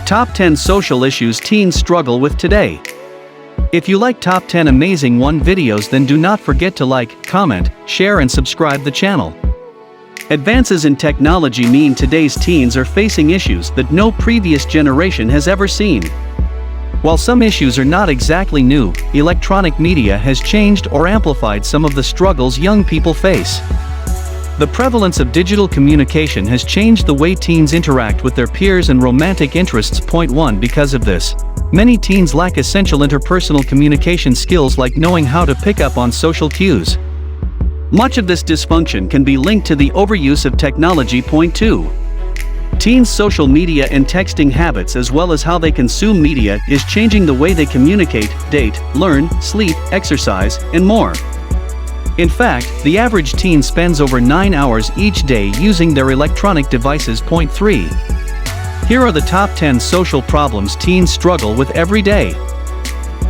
Top 10 social issues teens struggle with today. If you like top 10 amazing videos, then do not forget to like, comment, share and subscribe the channel. Advances in technology mean today's teens are facing issues that no previous generation has ever seen. While some issues are not exactly new, electronic media has changed or amplified some of the struggles young people face. The prevalence of digital communication has changed the way teens interact with their peers and romantic interests. Point 1. Because of this, many teens lack essential interpersonal communication skills like knowing how to pick up on social cues. Much of this dysfunction can be linked to the overuse of technology. Point 2. Teens' social media and texting habits as well as how they consume media is changing the way they communicate, date, learn, sleep, exercise, and more. In fact, the average teen spends over 9 hours each day using their electronic devices. Point 3. Here are the top 10 social problems teens struggle with every day.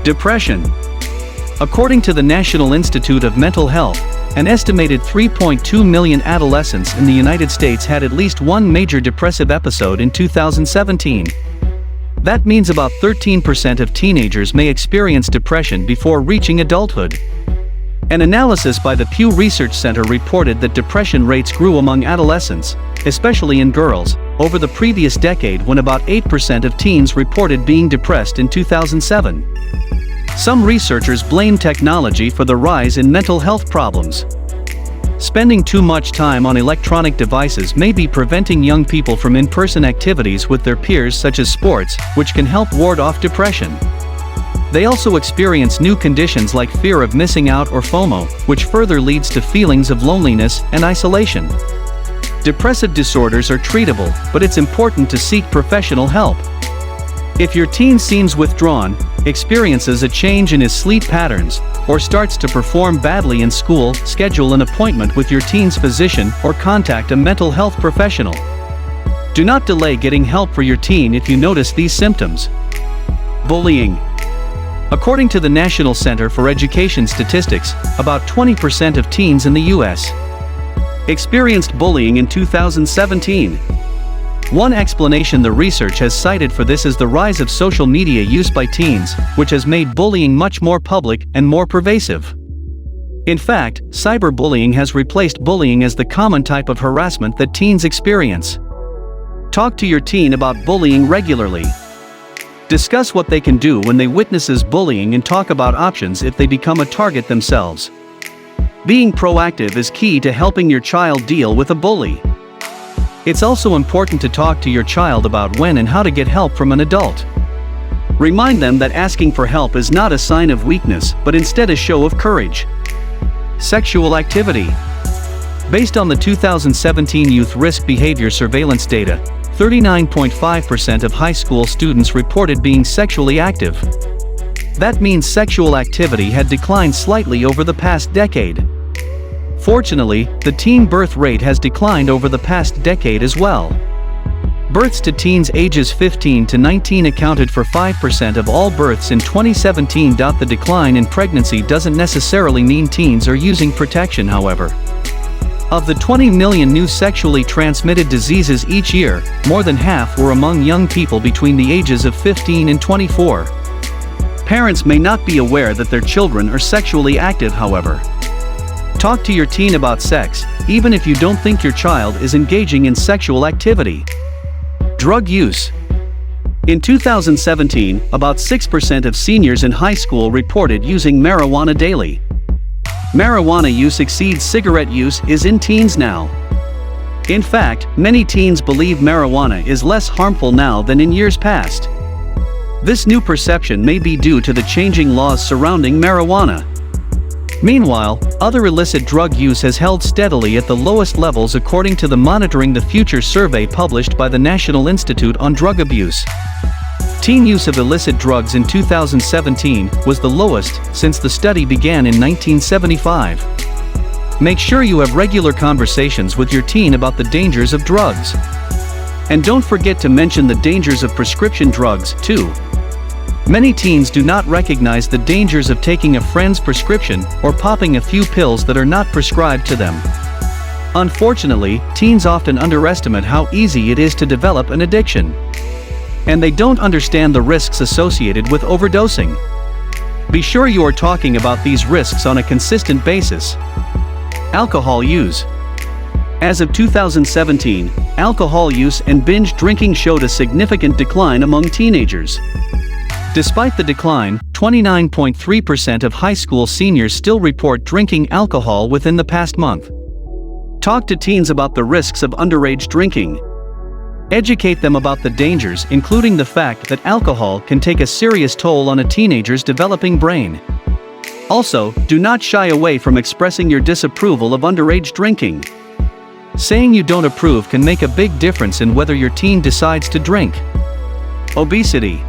Depression. According to the National Institute of Mental Health, an estimated 3.2 million adolescents in the United States had at least one major depressive episode in 2017. That means about 13% of teenagers may experience depression before reaching adulthood. An analysis by the Pew Research Center reported that depression rates grew among adolescents, especially in girls, over the previous decade when about 8% of teens reported being depressed in 2007. Some researchers blame technology for the rise in mental health problems. Spending too much time on electronic devices may be preventing young people from in-person activities with their peers such as sports, which can help ward off depression. They also experience new conditions like fear of missing out or FOMO, which further leads to feelings of loneliness and isolation. Depressive disorders are treatable, but it's important to seek professional help. If your teen seems withdrawn, experiences a change in his sleep patterns, or starts to perform badly in school, schedule an appointment with your teen's physician or contact a mental health professional. Do not delay getting help for your teen if you notice these symptoms. Bullying. According to the National Center for Education Statistics, about 20% of teens in the U.S. experienced bullying in 2017. One explanation the research has cited for this is the rise of social media use by teens, which has made bullying much more public and more pervasive. In fact, cyberbullying has replaced bullying as the common type of harassment that teens experience. Talk to your teen about bullying regularly. Discuss what they can do when they witnesses bullying and talk about options if they become a target themselves. Being proactive is key to helping your child deal with a bully. It's also important to talk to your child about when and how to get help from an adult. Remind them that asking for help is not a sign of weakness, but instead a show of courage. Sexual activity. Based on the 2017 Youth Risk Behavior Surveillance data, 39.5% of high school students reported being sexually active. That means sexual activity had declined slightly over the past decade. Fortunately, the teen birth rate has declined over the past decade as well. Births to teens ages 15 to 19 accounted for 5% of all births in 2017. The decline in pregnancy doesn't necessarily mean teens are using protection, however. Of the 20 million new sexually transmitted diseases each year, more than half were among young people between the ages of 15 and 24. Parents may not be aware that their children are sexually active, however. Talk to your teen about sex, even if you don't think your child is engaging in sexual activity. Drug use. In 2017, about 6% of seniors in high school reported using marijuana daily. Marijuana use exceeds cigarette use is in teens now. In fact, many teens believe marijuana is less harmful now than in years past. This new perception may be due to the changing laws surrounding marijuana. Meanwhile, other illicit drug use has held steadily at the lowest levels according to the Monitoring the Future survey published by the National Institute on Drug Abuse. Teen use of illicit drugs in 2017 was the lowest since the study began in 1975. Make sure you have regular conversations with your teen about the dangers of drugs. And don't forget to mention the dangers of prescription drugs, too. Many teens do not recognize the dangers of taking a friend's prescription or popping a few pills that are not prescribed to them. Unfortunately, teens often underestimate how easy it is to develop an addiction. and they don't understand the risks associated with overdosing. Be sure you are talking about these risks on a consistent basis. Alcohol use. As of 2017, alcohol use and binge drinking showed a significant decline among teenagers. Despite the decline, 29.3% of high school seniors still report drinking alcohol within the past month. Talk to teens about the risks of underage drinking. Educate them about the dangers, including the fact that alcohol can take a serious toll on a teenager's developing brain. Also, do not shy away from expressing your disapproval of underage drinking. Saying you don't approve can make a big difference in whether your teen decides to drink. Obesity.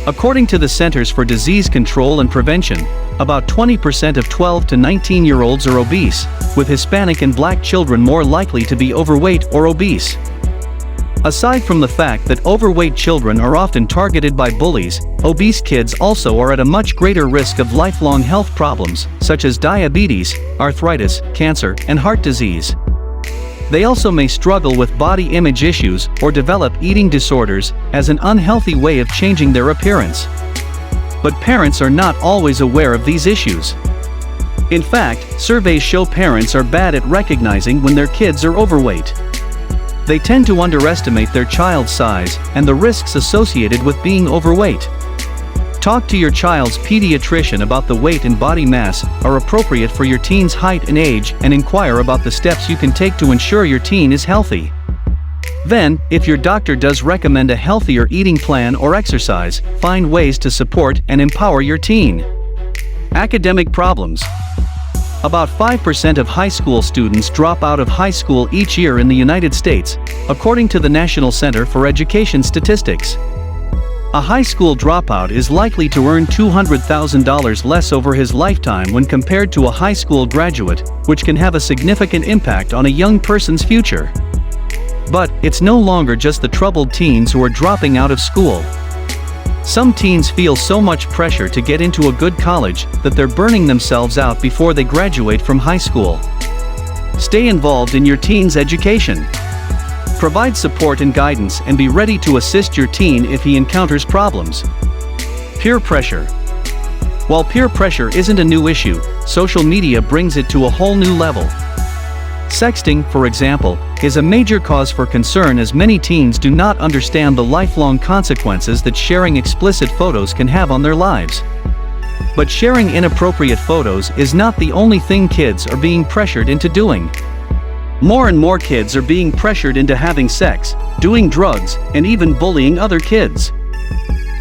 According to the Centers for Disease Control and Prevention, about 20% of 12 to 19-year-olds are obese, with Hispanic and Black children more likely to be overweight or obese. Aside from the fact that overweight children are often targeted by bullies, obese kids also are at a much greater risk of lifelong health problems, such as diabetes, arthritis, cancer, and heart disease. They also may struggle with body image issues or develop eating disorders as an unhealthy way of changing their appearance. But parents are not always aware of these issues. In fact, surveys show parents are bad at recognizing when their kids are overweight. They tend to underestimate their child's size and the risks associated with being overweight. Talk to your child's pediatrician about the weight and body mass are appropriate for your teen's height and age, and inquire about the steps you can take to ensure your teen is healthy. Then, if your doctor does recommend a healthier eating plan or exercise, find ways to support and empower your teen. Academic problems. About 5% of high school students drop out of high school each year in the United States, according to the National Center for Education Statistics. A high school dropout is likely to earn $200,000 less over his lifetime when compared to a high school graduate, which can have a significant impact on a young person's future. But it's no longer just the troubled teens who are dropping out of school. Some teens feel so much pressure to get into a good college that they're burning themselves out before they graduate from high school. Stay involved in your teen's education. Provide support and guidance and be ready to assist your teen if he encounters problems. Peer pressure. While peer pressure isn't a new issue, social media brings it to a whole new level. Sexting, for example, is a major cause for concern as many teens do not understand the lifelong consequences that sharing explicit photos can have on their lives. But sharing inappropriate photos is not the only thing kids are being pressured into doing. More and more kids are being pressured into having sex, doing drugs, and even bullying other kids.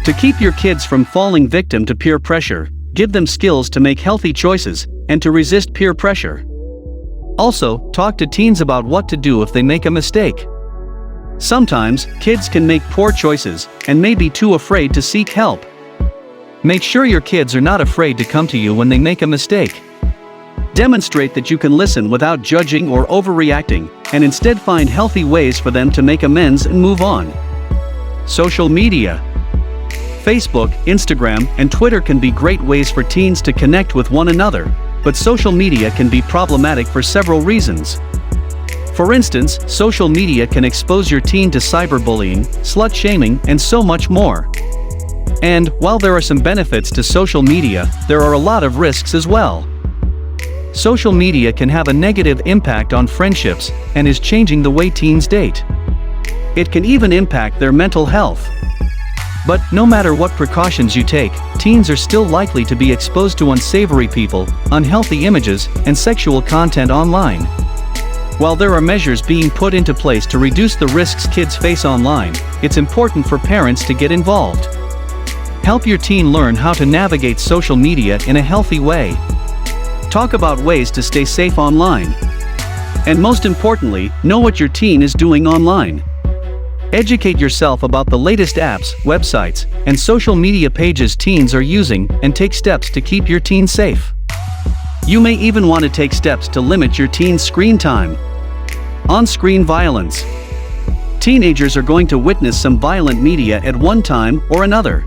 To keep your kids from falling victim to peer pressure, give them skills to make healthy choices and to resist peer pressure. Also, talk to teens about what to do if they make a mistake. Sometimes, kids can make poor choices and may be too afraid to seek help. Make sure your kids are not afraid to come to you when they make a mistake. Demonstrate that you can listen without judging or overreacting, and instead find healthy ways for them to make amends and move on. Social media. Facebook, Instagram, and Twitter can be great ways for teens to connect with one another, but social media can be problematic for several reasons. For instance, social media can expose your teen to cyberbullying, slut-shaming, and so much more. And, while there are some benefits to social media, there are a lot of risks as well. Social media can have a negative impact on friendships and is changing the way teens date. It can even impact their mental health. But no matter what precautions you take, teens are still likely to be exposed to unsavory people, unhealthy images, and sexual content online. While there are measures being put into place to reduce the risks kids face online, it's important for parents to get involved. Help your teen learn how to navigate social media in a healthy way. Talk about ways to stay safe online. And most importantly, know what your teen is doing online. Educate yourself about the latest apps, websites, and social media pages teens are using, and take steps to keep your teen safe. You may even want to take steps to limit your teen's screen time. On-screen violence. Teenagers are going to witness some violent media at one time or another.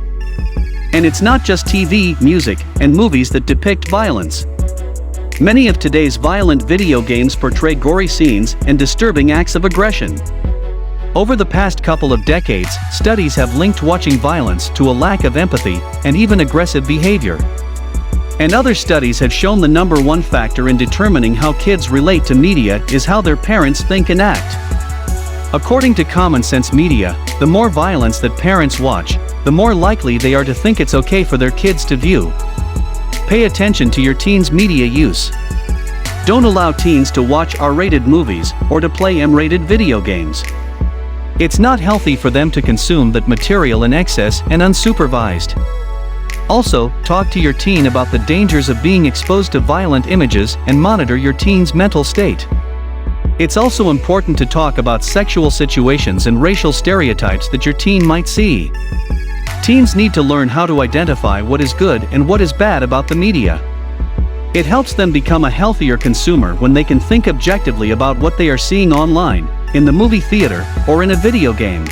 And it's not just TV, music, and movies that depict violence. Many of today's violent video games portray gory scenes and disturbing acts of aggression. Over the past couple of decades, studies have linked watching violence to a lack of empathy and even aggressive behavior. And other studies have shown the number one factor in determining how kids relate to media is how their parents think and act. According to Common Sense Media, the more violence that parents watch, the more likely they are to think it's okay for their kids to view. Pay attention to your teens' media use. Don't allow teens to watch R-rated movies or to play M-rated video games. It's not healthy for them to consume that material in excess and unsupervised. Also, talk to your teen about the dangers of being exposed to violent images and monitor your teen's mental state. It's also important to talk about sexual situations and racial stereotypes that your teen might see. Teens need to learn how to identify what is good and what is bad about the media. It helps them become a healthier consumer when they can think objectively about what they are seeing online, in the movie theater, or in a video game.